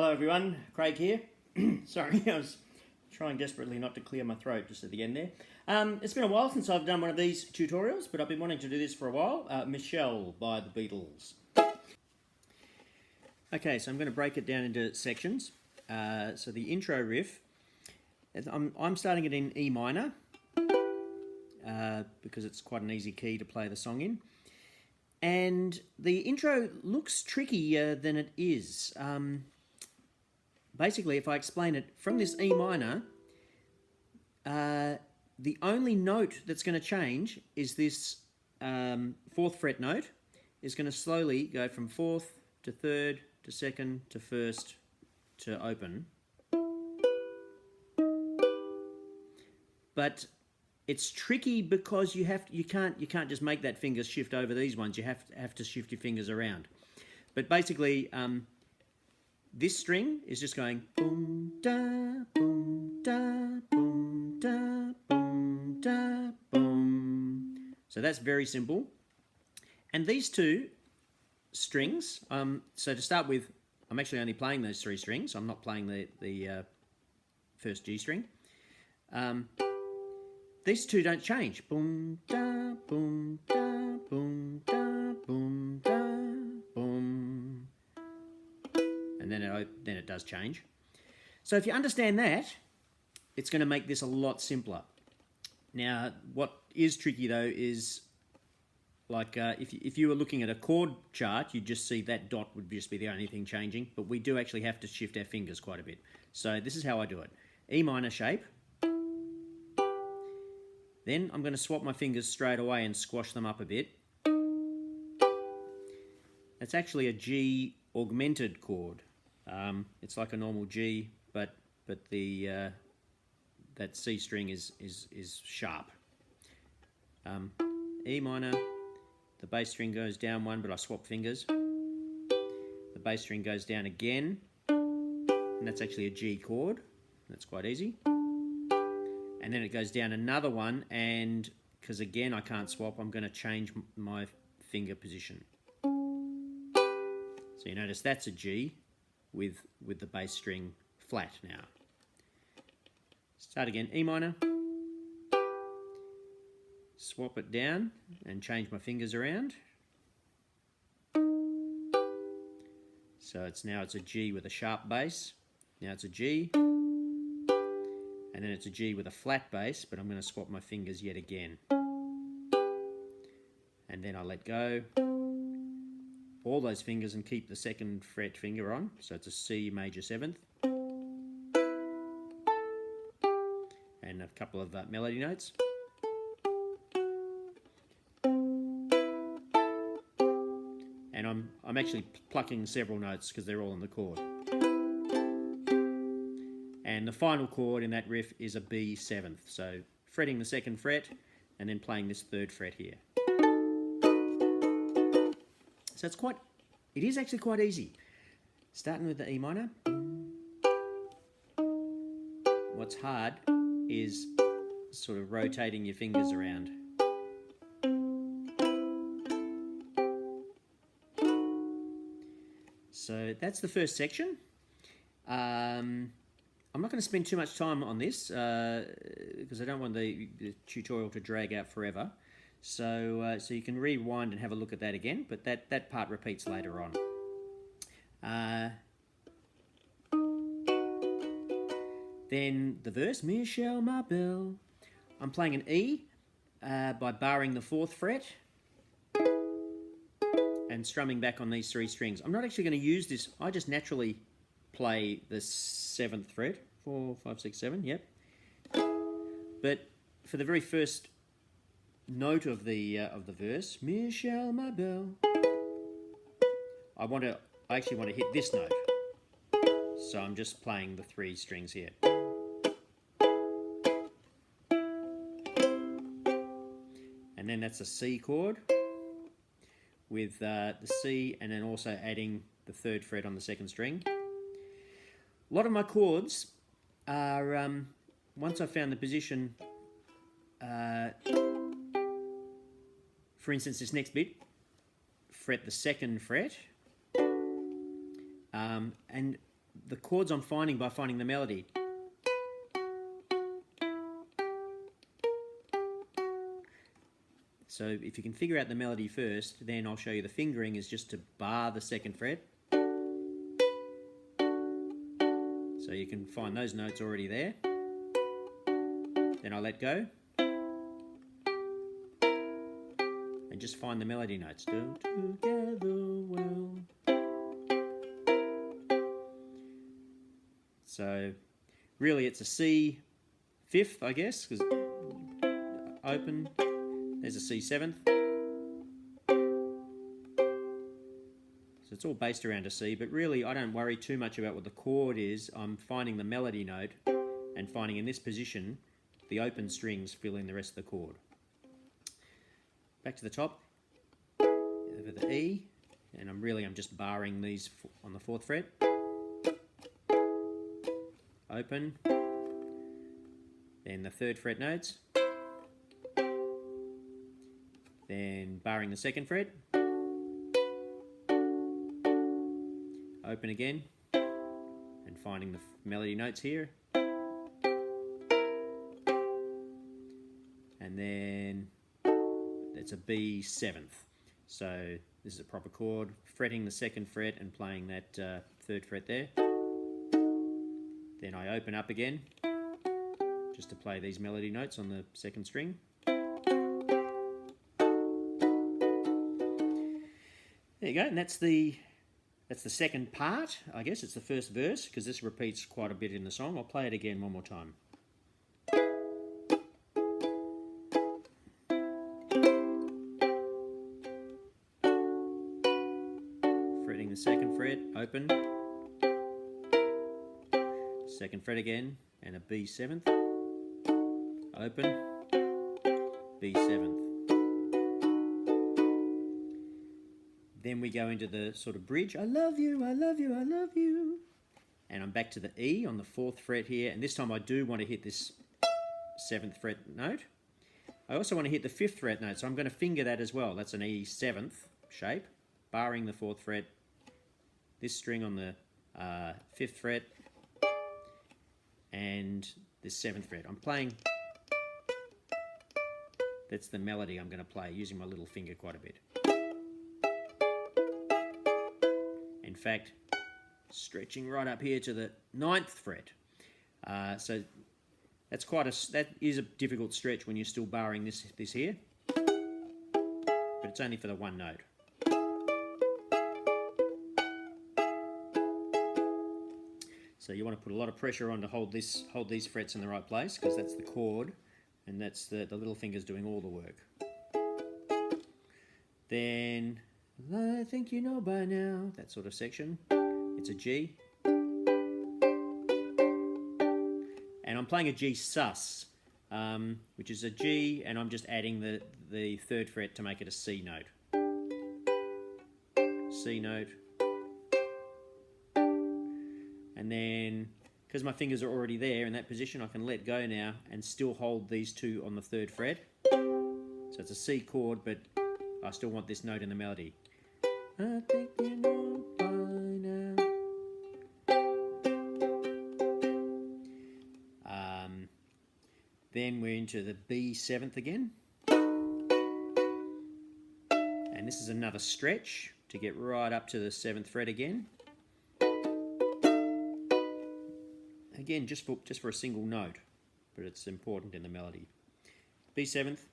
Hello everyone, Craig here. Sorry, I was trying desperately not to clear my throat just at the end there. It's been a while since I've done one of these tutorials, but I've been wanting to do this for a while. Michelle by the Beatles. Okay, so I'm going to break it down into sections. So the intro riff, I'm starting it in E minor because it's quite an easy key to play the song in. And the intro looks trickier than it is. Basically, if I explain it, from this E minor, the only note that's going to change is this fourth fret note is going to slowly go from fourth to third to second to first to open. But it's tricky because you can't just make that finger shift over these ones. You have to shift your fingers around. But basically, this string is just going boom da boom da boom da boom da boom. So that's very simple. And these two strings, so to start with, I'm actually only playing those three strings. I'm not playing the first G string. These two don't change. Boom da boom da boom da boom da boom. And then it does change. So if you understand that, it's going to make this a lot simpler. Now, what is tricky though is, like if you were looking at a chord chart, you'd just see that dot would just be the only thing changing, but we do actually have to shift our fingers quite a bit. So this is how I do it. E minor shape. Then I'm going to swap my fingers straight away and squash them up a bit. That's actually a G augmented chord. It's like a normal G, but the that C string is sharp. E minor, the bass string goes down one, but I swap fingers. The bass string goes down again, and that's actually a G chord. That's quite easy. And then it goes down another one, and because again I can't swap, I'm going to change my finger position. So you notice that's a G with the bass string flat now. Start again, E minor. Swap it down and change my fingers around. So it's a G with a sharp bass. Now it's a G. And then it's a G with a flat bass, but I'm going to swap my fingers yet again. And then I let go all those fingers and keep the second fret finger on. So it's a C major seventh. And a couple of melody notes. And I'm actually plucking several notes because they're all in the chord. And the final chord in that riff is a B seventh. So fretting the second fret and then playing this third fret here. So it is actually quite easy. Starting with the E minor. What's hard is sort of rotating your fingers around. So that's the first section. I'm not going to spend too much time on this because I don't want the tutorial to drag out forever. So you can rewind and have a look at that again, but that part repeats later on. Then the verse, Michelle, my belle. I'm playing an E by barring the fourth fret and strumming back on these three strings. I'm not actually going to use this. I just naturally play the seventh fret. 4, 5, 6, 7, yep. But for the very first note of the verse, Michelle, my belle, I actually want to hit this note. So I'm just playing the three strings here. And then that's a C chord with the C, and then also adding the third fret on the second string. A lot of my chords are, once I've found the position, for instance, this next bit, fret the second fret, and the chords I'm finding by finding the melody. So if you can figure out the melody first, then I'll show you the fingering is just to bar the 2nd fret. So you can find those notes already there. Then I let go. And just find the melody notes. Do together well. So really it's a C 5th, I guess, because open. There's a C 7th. So it's all based around a C, but really I don't worry too much about what the chord is. I'm finding the melody note and finding in this position the open strings fill in the rest of the chord. Back to the top, over the E, and I'm just barring these on the 4th fret. Open, then the 3rd fret notes, then barring the 2nd fret, open again, and finding the melody notes here, and then it's a B 7th. So this is a proper chord, fretting the 2nd fret and playing that 3rd fret there. Then I open up again, just to play these melody notes on the 2nd string. There you go, and that's the second part, I guess. It's the first verse, because this repeats quite a bit in the song. I'll play it again one more time. Fretting the 2nd fret, open. 2nd fret again, and a B 7th. Open, B 7th. Then we go into the sort of bridge. I love you, I love you, I love you. And I'm back to the E on the 4th fret here. And this time I do want to hit this 7th fret note. I also want to hit the 5th fret note, so I'm going to finger that as well. That's an E 7th shape, barring the 4th fret. This string on the 5th fret, and this 7th fret. I'm playing, that's the melody I'm going to play, using my little finger quite a bit. In fact, stretching right up here to the 9th fret. So that is a difficult stretch when you're still barring this here, but it's only for the one note. So you want to put a lot of pressure on to hold these frets in the right place, because that's the chord, and that's the little finger's doing all the work. Then, I think you know by now, that sort of section. It's a G. And I'm playing a G sus, which is a G, and I'm just adding the 3rd fret to make it a C note. C note. And then, because my fingers are already there in that position, I can let go now and still hold these two on the 3rd fret. So it's a C chord, but I still want this note in the melody. I think you know by now. Then we're into the B 7th again. And this is another stretch to get right up to the 7th fret again. Again, just for a single note, but it's important in the melody. B 7th,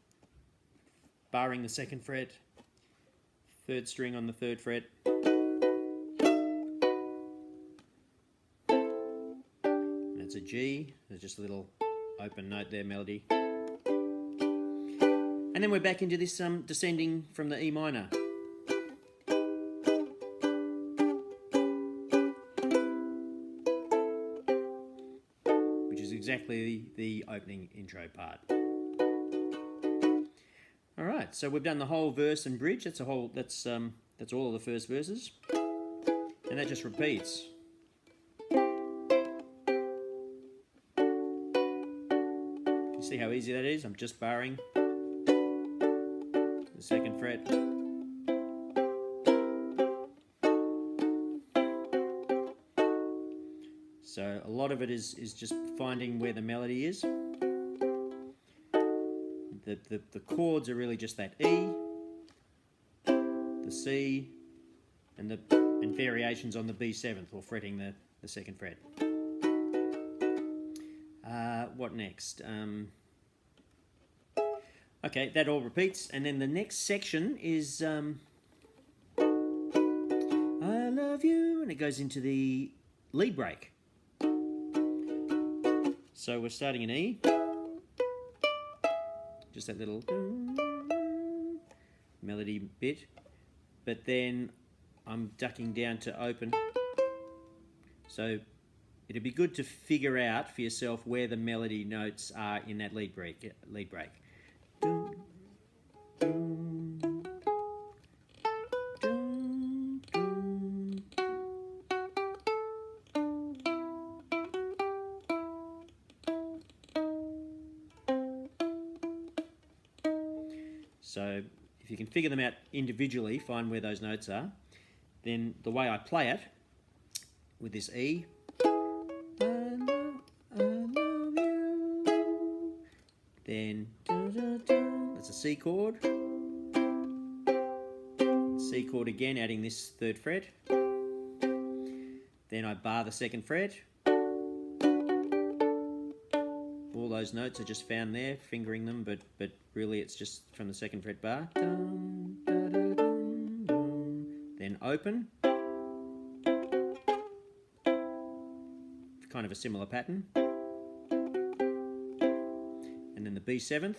barring the 2nd fret, 3rd string on the 3rd fret. And that's a G, there's just a little open note there, melody. And then we're back into this descending from the E minor. Exactly the opening intro part. All right, so we've done the whole verse and bridge. That's all of the first verses, and that just repeats. You see how easy that is? I'm just barring the 2nd fret. So a lot of it is just finding where the melody is. The chords are really just that E, the C, and variations on the B7th, or fretting the second fret. What next? Okay, that all repeats, and then the next section is I love you, and it goes into the lead break. So we're starting in E, just that little melody bit, but then I'm ducking down to open. So it'd be good to figure out for yourself where the melody notes are in that lead break. So if you can figure them out individually, find where those notes are, then the way I play it with this E, I love you, then that's a C chord, C chord again, adding this third fret, then I bar the second fret. All those notes are just found there, fingering them, but really it's just from the second fret bar. Then open, kind of a similar pattern, and then the B7th.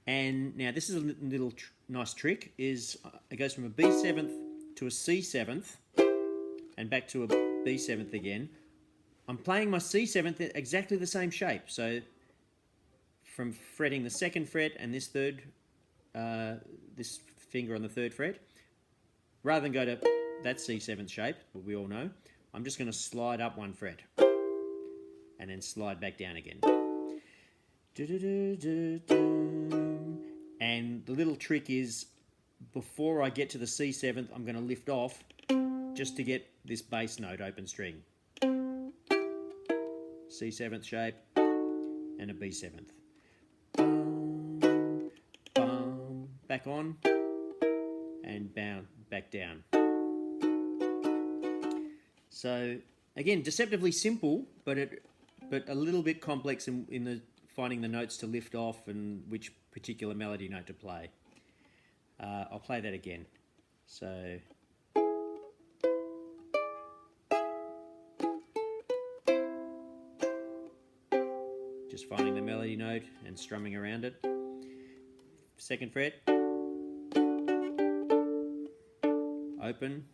And now this is a little nice trick, is it goes from a B7th to a C7th and back to a B7th again. I'm playing my C7th exactly the same shape, so from fretting the second fret and this finger on the third fret, rather than go to that C7th shape, what we all know, I'm just going to slide up one fret and then slide back down again. And the little trick is, before I get to the C7th, I'm going to lift off just to get this bass note open string. C7th shape and a B7th. Back on and back down. So again, deceptively simple, but a little bit complex in the finding the notes to lift off and which particular melody note to play. I'll play that again. So just finding the melody note and strumming around it. Second fret, open,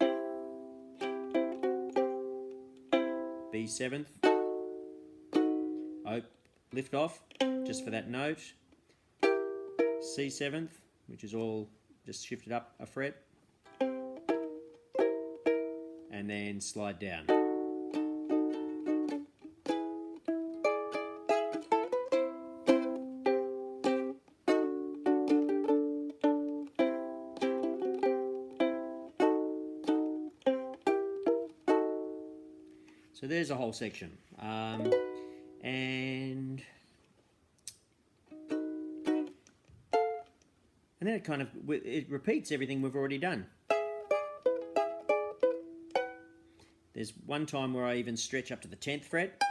B7th, lift off just for that note, C7th, which is all just shifted up a fret, and then slide down. So there's a whole section, and then it repeats everything we've already done. There's one time where I even stretch up to the 10th fret,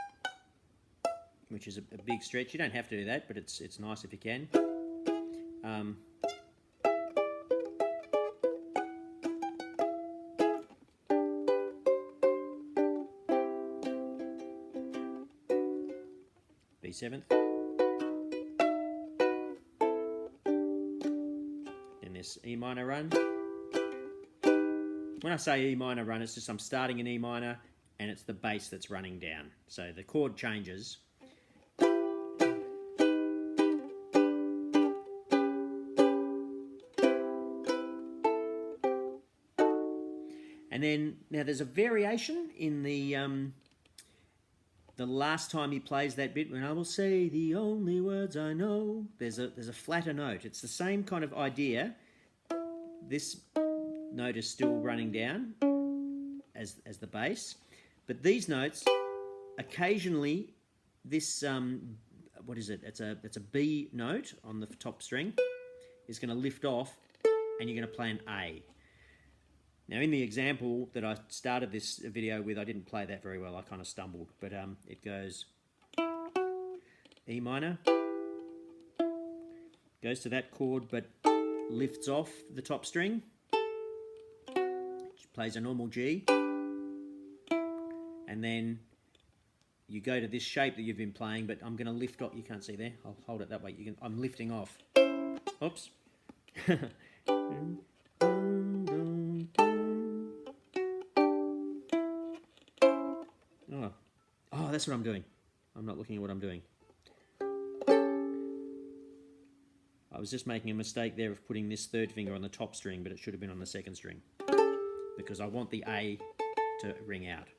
which is a big stretch. You don't have to do that, but it's nice if you can. B7th, then this E minor run. When I say E minor run, it's just I'm starting in E minor and it's the bass that's running down. So the chord changes. And then, now there's a variation in the last time he plays that bit, when I will say the only words I know, there's a flatter note. It's the same kind of idea. This note is still running down as the bass, But these notes, occasionally, this what is it? It's a B note on the top string is going to lift off, and you're going to play an A. Now, in the example that I started this video with, I didn't play that very well. I kind of stumbled, but it goes E minor, goes to that chord, but lifts off the top string, plays a normal G, and then you go to this shape that you've been playing, but I'm going to lift off. You can't see there. I'll hold it that way. I'm lifting off. Oops. Oh, that's what I'm doing. I'm not looking at what I'm doing. I was just making a mistake there of putting this third finger on the top string, but it should have been on the second string, because I want the A to ring out.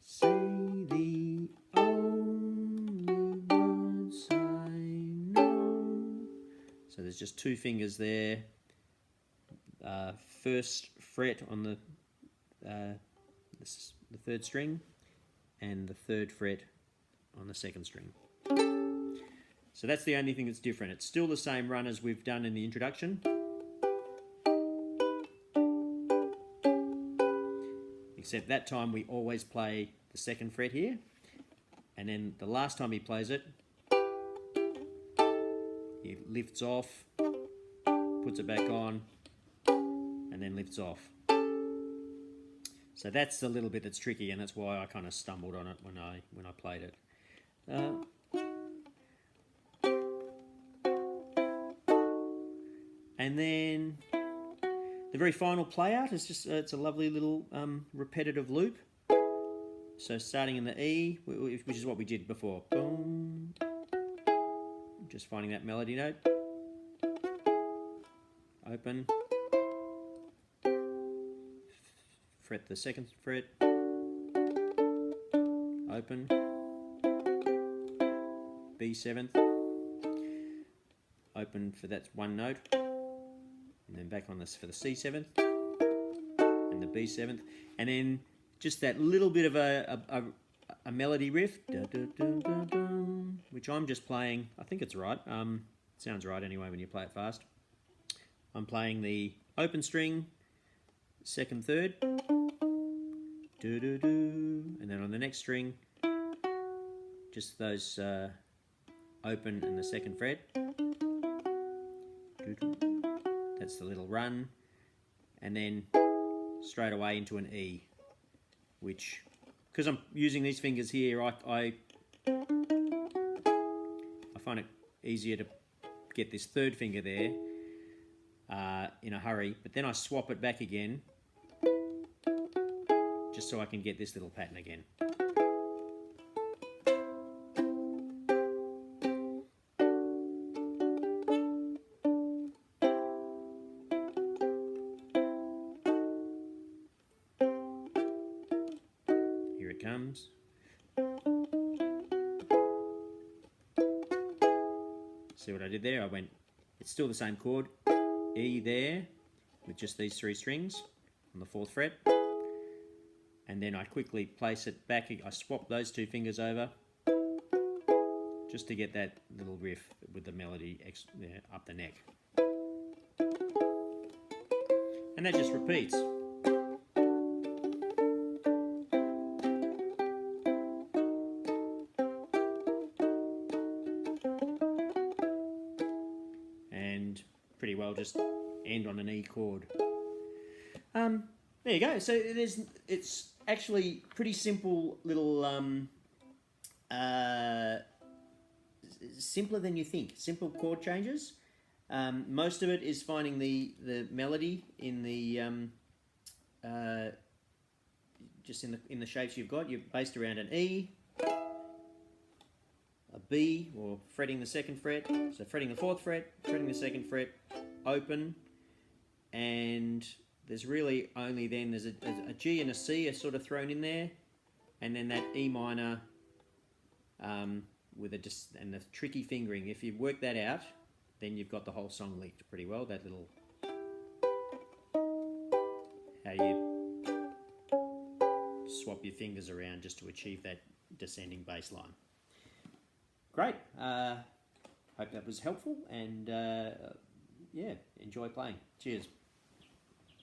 Say the only words I know. So there's just two fingers there. First fret on the third string, and the third fret on the second string. So that's the only thing that's different. It's still the same run as we've done in the introduction, except that time we always play the second fret here, and then the last time he plays it, he lifts off, puts it back on, and then lifts off. So that's the little bit that's tricky, and that's why I kind of stumbled on it when I played it. And then the very final play out is just it's a lovely little repetitive loop. So starting in the E, which is what we did before. Boom. Just finding that melody note. Open. Fret the second fret, open, B7th, open for that one note, and then back on this for the C7th, and the B7th, and then just that little bit of a melody riff, which I'm just playing. I think it's right. Sounds right anyway when you play it fast. I'm playing the open string, second, third, and then on the next string, just those open and the second fret. That's the little run, and then straight away into an E, which, because I'm using these fingers here, I find it easier to get this third finger there in a hurry, but then I swap it back again just so I can get this little pattern again. Here it comes. See what I did there? I went, it's still the same chord, E there, with just these three strings on the fourth fret. And then I quickly place it back. I swap those two fingers over just to get that little riff with the melody up the neck. And that just repeats. And pretty well just end on an E chord. There you go. So it's actually pretty simple little, simpler than you think. Simple chord changes. Most of it is finding the melody in the just in the shapes you've got. You're based around an E, a B, or fretting the second fret. So fretting the fourth fret, fretting the second fret, open, and there's really only then there's a G and a C are sort of thrown in there, and then that E minor with and the tricky fingering. If you work that out, then you've got the whole song licked pretty well. That little how you swap your fingers around just to achieve that descending bass line. Great. Hope that was helpful, and yeah, enjoy playing. Cheers.